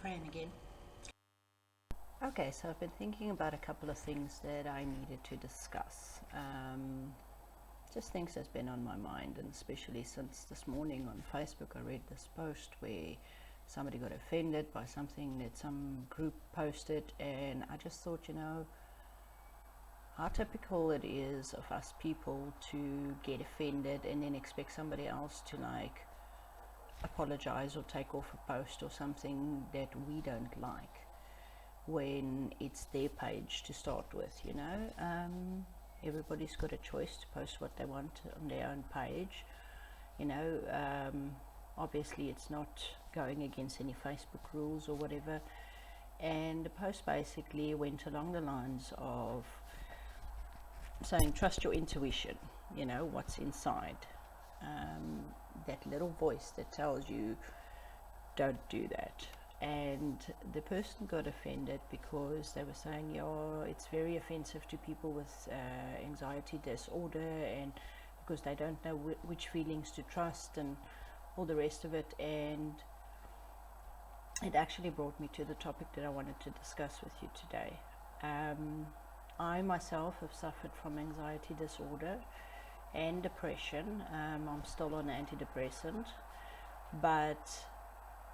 Fran again. Okay, so I've been thinking about a couple of things that I needed to discuss. Just things that's been on my mind, and especially since this morning on Facebook I read this post where somebody got offended by something that some group posted, and I just thought, how typical it is of us people to get offended and then expect somebody else to apologize or take off a post or something that we don't like when it's their page to start with. Everybody's got a choice to post what they want on their own page. Obviously it's not going against any Facebook rules or whatever, and the post basically went along the lines of saying trust your intuition, what's inside, that little voice that tells you don't do that. And the person got offended because they were saying, it's very offensive to people with anxiety disorder, and because they don't know which feelings to trust and all the rest of it. And it actually brought me to the topic that I wanted to discuss with you today. I myself have suffered from anxiety disorder and depression. I'm still on antidepressant, but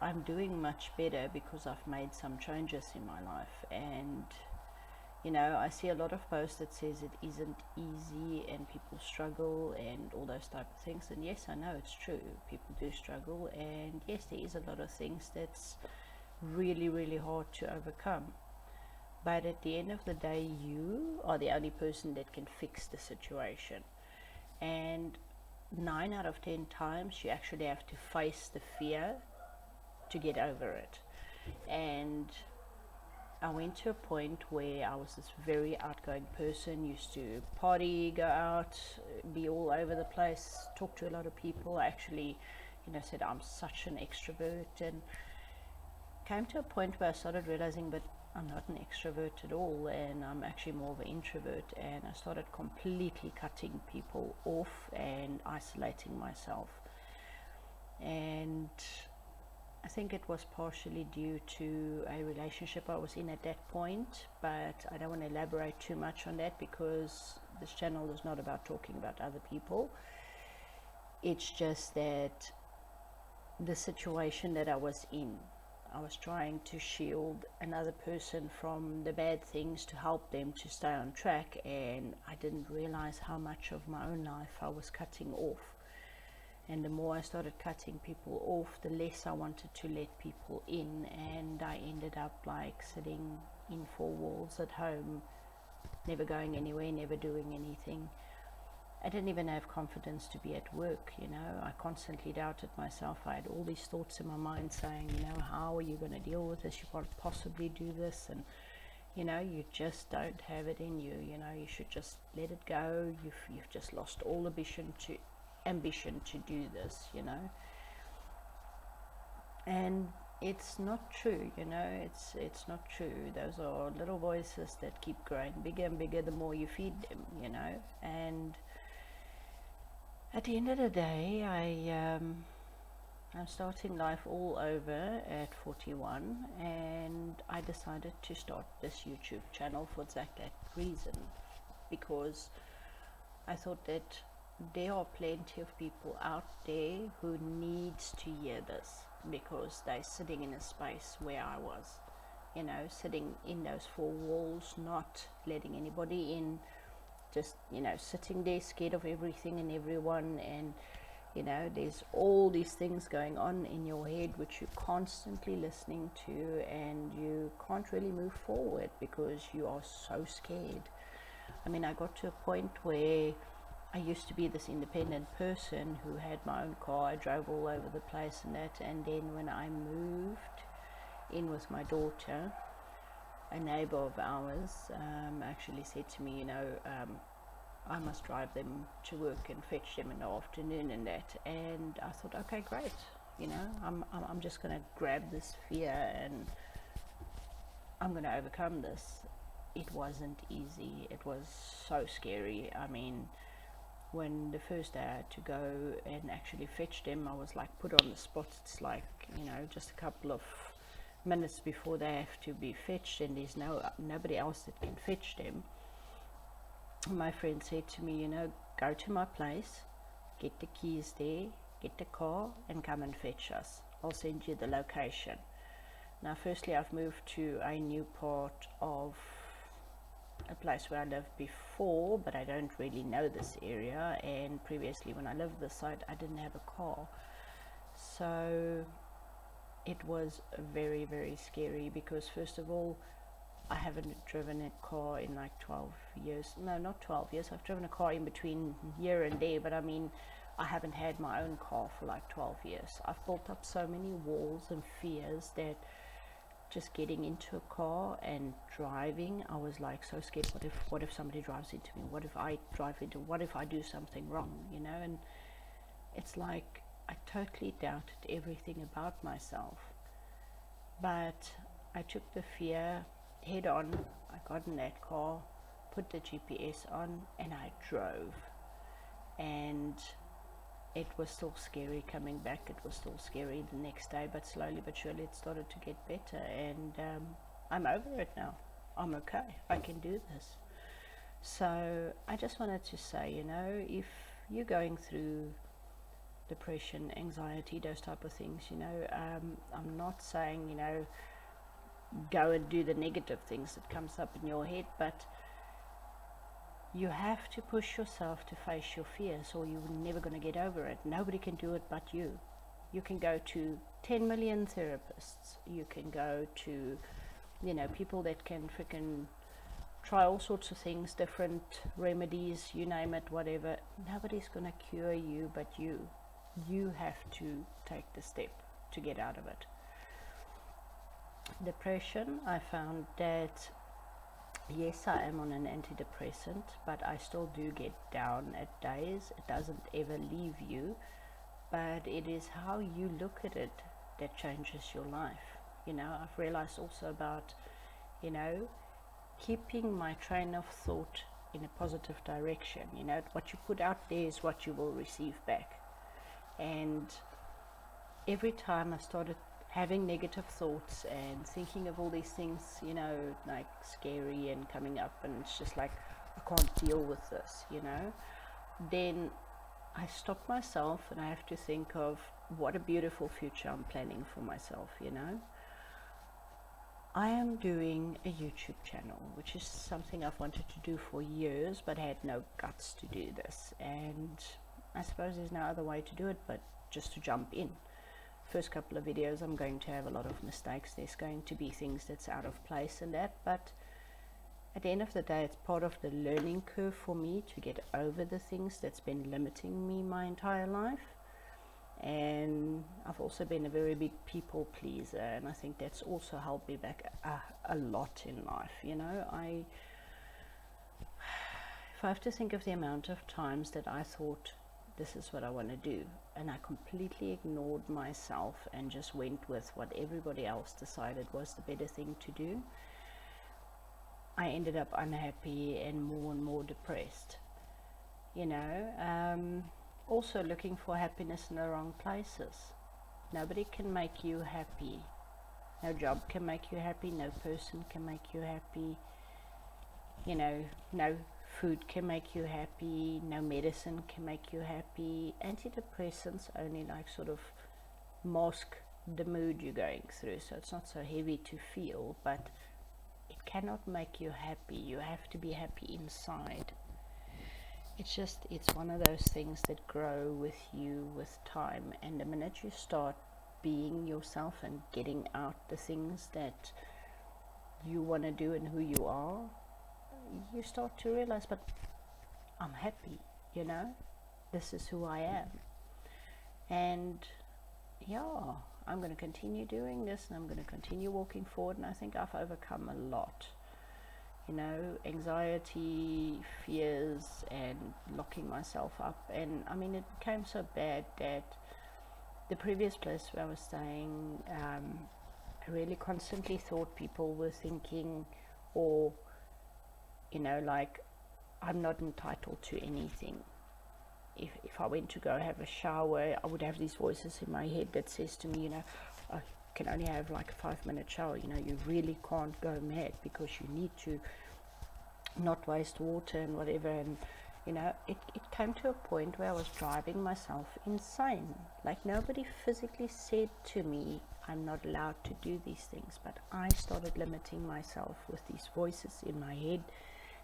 I'm doing much better because I've made some changes in my life. And I see a lot of posts that says it isn't easy and people struggle and all those type of things, and yes, I know it's true, people do struggle, and yes, there is a lot of things that's really, really hard to overcome. But at the end of the day, you are the only person that can fix the situation. And 9 out of 10 times, you actually have to face the fear to get over it. And I went to a point where I was this very outgoing person, used to party, go out, be all over the place, talk to a lot of people. I actually, said I'm such an extrovert, and came to a point where I started realizing, but I'm not an extrovert at all, and I'm actually more of an introvert. And I started completely cutting people off and isolating myself. And I think it was partially due to a relationship I was in at that point, but I don't want to elaborate too much on that because this channel is not about talking about other people. It's just that the situation that I was in, I was trying to shield another person from the bad things to help them to stay on track, and I didn't realize how much of my own life I was cutting off. And the more I started cutting people off, the less I wanted to let people in, and I ended up sitting in 4 walls at home, never going anywhere, never doing anything. I didn't even have confidence to be at work. I constantly doubted myself. I had all these thoughts in my mind saying, how are you going to deal with this? You can't possibly do this, and you just don't have it in you. You should just let it go. You've just lost all ambition to do this. And it's not true. It's not true. Those are little voices that keep growing bigger and bigger the more you feed them. And at the end of the day, I'm starting life all over at 41, and I decided to start this YouTube channel for exactly that reason, because I thought that there are plenty of people out there who needs to hear this, because they're sitting in a space where I was, sitting in those 4 walls, not letting anybody in, just sitting there scared of everything and everyone. And there's all these things going on in your head which you're constantly listening to, and you can't really move forward because you are so scared. I got to a point where I used to be this independent person who had my own car. I drove all over the place and that, and then when I moved in with my daughter, a neighbor of ours actually said to me, I must drive them to work and fetch them in the afternoon and that. And I thought, okay, great. I'm just going to grab this fear and I'm going to overcome this. It wasn't easy. It was so scary. When the first day I had to go and actually fetch them, I was put on the spot. It's just a couple of minutes before they have to be fetched, and there's nobody else that can fetch them, my friend said to me, go to my place, get the keys there, get the car, and come and fetch us. I'll send you the location. Now, firstly, I've moved to a new part of a place where I lived before, but I don't really know this area, and previously when I lived this side I didn't have a car, so it was very, very scary, because first of all, I haven't driven a car in like 12 years. No, not 12 years. I've driven a car in between here and there, but I mean, I haven't had my own car for like 12 years. I've built up so many walls and fears that just getting into a car and driving, I was like so scared. What if somebody drives into me? What if I drive into? What if I do something wrong? And it's like I totally doubted everything about myself. But I took the fear head on. I got in that car, put the GPS on, and I drove. And it was still scary coming back. It was still scary the next day, but slowly but surely it started to get better, and I'm over it now. I'm okay. I can do this. So I just wanted to say, if you're going through depression, anxiety, those type of things, I'm not saying, go and do the negative things that comes up in your head, but you have to push yourself to face your fears, or you're never going to get over it. Nobody can do it but you. You can go to 10 million therapists. You can go to, people that can freaking try all sorts of things, different remedies, you name it, whatever. Nobody's going to cure you but you. You have to take the step to get out of it. Depression, I found that yes, I am on an antidepressant, but I still do get down at days. It doesn't ever leave you, but it is how you look at it that changes your life. I've realized also about, keeping my train of thought in a positive direction. What you put out there is what you will receive back. And every time I started having negative thoughts and thinking of all these things, like scary and coming up, and it's just like, I can't deal with this, then I stop myself and I have to think of what a beautiful future I'm planning for myself. I am doing a YouTube channel, which is something I've wanted to do for years, but had no guts to do this, and I suppose there's no other way to do it but just to jump in. First couple of videos I'm going to have a lot of mistakes. There's going to be things that's out of place and that, but at the end of the day, it's part of the learning curve for me to get over the things that's been limiting me my entire life. And I've also been a very big people pleaser, and I think that's also held me back a lot in life. If I have to think of the amount of times that I thought this is what I want to do, and I completely ignored myself and just went with what everybody else decided was the better thing to do, I ended up unhappy and more depressed. Also looking for happiness in the wrong places. Nobody can make you happy. No job can make you happy. No person can make you happy. No food can make you happy. No medicine can make you happy. Antidepressants only like sort of mask the mood you're going through, so it's not so heavy to feel, but it cannot make you happy. You have to be happy inside. It's one of those things that grow with you with time, and the minute you start being yourself and getting out the things that you want to do and who you are, you start to realize, but I'm happy, this is who I am. And yeah, I'm going to continue doing this, and I'm going to continue walking forward, and I think I've overcome a lot. Anxiety, fears, and locking myself up. And I mean, it became so bad that the previous place where I was staying, I really constantly thought people were thinking, or like, I'm not entitled to anything. If I went to go have a shower, I would have these voices in my head that says to me, oh, can only have like a 5-minute shower. You know, you really can't go mad because you need to not waste water and whatever. And you know, it came to a point where I was driving myself insane. Like, nobody physically said to me I'm not allowed to do these things, but I started limiting myself with these voices in my head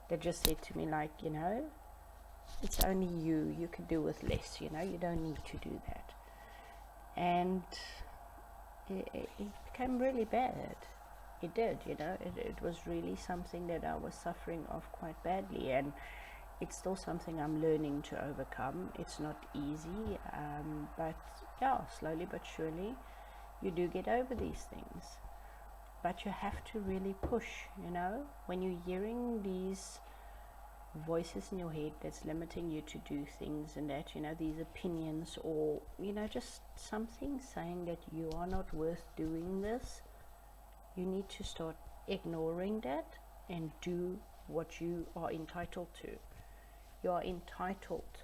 that just said to me, like, you know, it's only you can do with less, you know, you don't need to do that. And it became really bad. It did, you know, it was really something that I was suffering of quite badly, and it's still something I'm learning to overcome. It's not easy, but yeah, slowly but surely you do get over these things. But you have to really push, you know, when you're hearing these voices in your head that's limiting you to do things, and that, you know, these opinions, or, you know, just something saying that you are not worth doing this, you need to start ignoring that and do what you are entitled to. You are entitled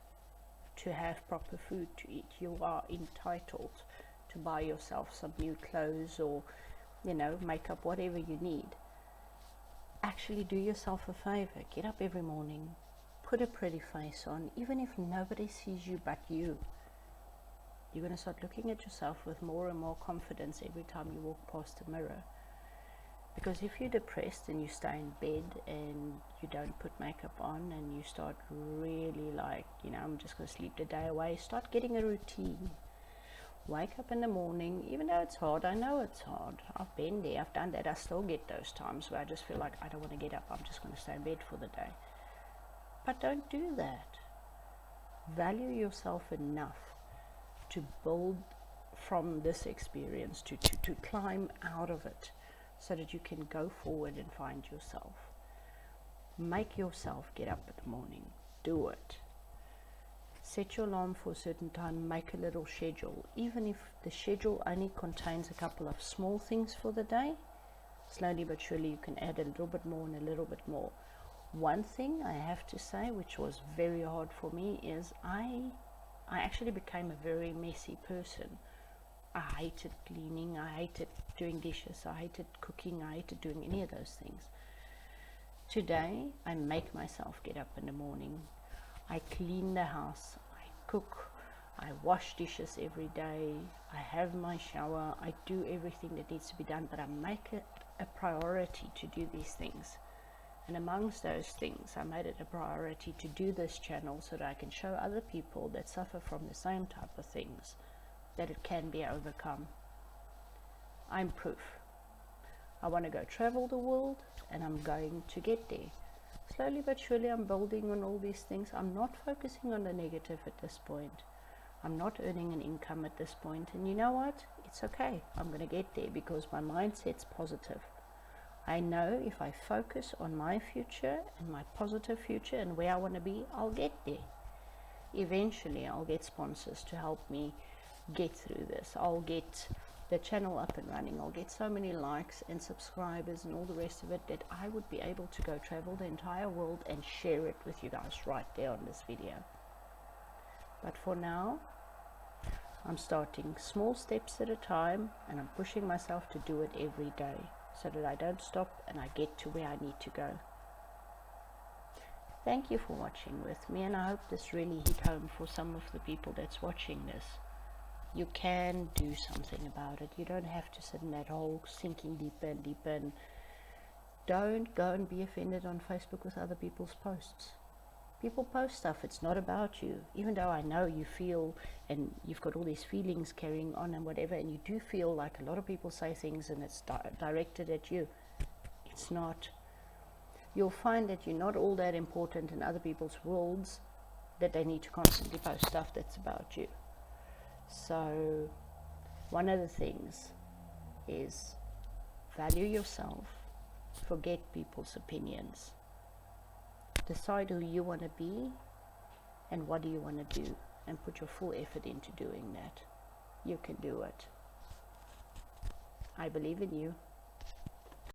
to have proper food to eat. You are entitled to buy yourself some new clothes, or, you know, makeup, whatever you need. Actually do yourself a favor. Get up every morning, put a pretty face on, even if nobody sees you but you. You're going to start looking at yourself with more and more confidence every time you walk past the mirror. Because if you're depressed and you stay in bed and you don't put makeup on, and you start really like, you know, I'm just going to sleep the day away, start getting a routine. Wake up in the morning, even though it's hard. I know it's hard. I've been there, I've done that. I still get those times where I just feel like I don't want to get up, I'm just going to stay in bed for the day. But don't do that. Value yourself enough to build from this experience, to climb out of it, so that you can go forward and find yourself. Make yourself get up in the morning. Do it. Set your alarm for a certain time. Make a little schedule. Even if the schedule only contains a couple of small things for the day, slowly but surely you can add a little bit more and a little bit more. One thing I have to say, which was very hard for me, is I actually became a very messy person. I hated cleaning, I hated doing dishes, I hated cooking, I hated doing any of those things. Today, I make myself get up in the morning. I clean the house, I cook, I wash dishes every day, I have my shower, I do everything that needs to be done, but I make it a priority to do these things. And amongst those things, I made it a priority to do this channel so that I can show other people that suffer from the same type of things that it can be overcome. I'm proof. I want to go travel the world, and I'm going to get there. Slowly but surely I'm building on all these things. I'm not focusing on the negative at this point. I'm not earning an income at this point, and you know what? It's okay. I'm going to get there because my mindset's positive. I know if I focus on my future and my positive future and where I want to be, I'll get there. Eventually I'll get sponsors to help me get through this. I'll get the channel up and running. I'll get so many likes and subscribers and all the rest of it that I would be able to go travel the entire world and share it with you guys right there on this video. But for now, I'm starting small steps at a time, and I'm pushing myself to do it every day so that I don't stop and I get to where I need to go. Thank you for watching with me, and I hope this really hit home for some of the people that's watching this. You can do something about it. You don't have to sit in that hole sinking deeper and deeper. And don't go and be offended on Facebook with other people's posts. People post stuff, it's not about you. Even though I know you feel, and you've got all these feelings carrying on and whatever, and you do feel like a lot of people say things and it's directed at you. It's not. You'll find that you're not all that important in other people's worlds, that they need to constantly post stuff that's about you. So one of the things is value yourself, forget people's opinions, decide who you want to be and what do you want to do, and put your full effort into doing that. You can do it. I believe in you.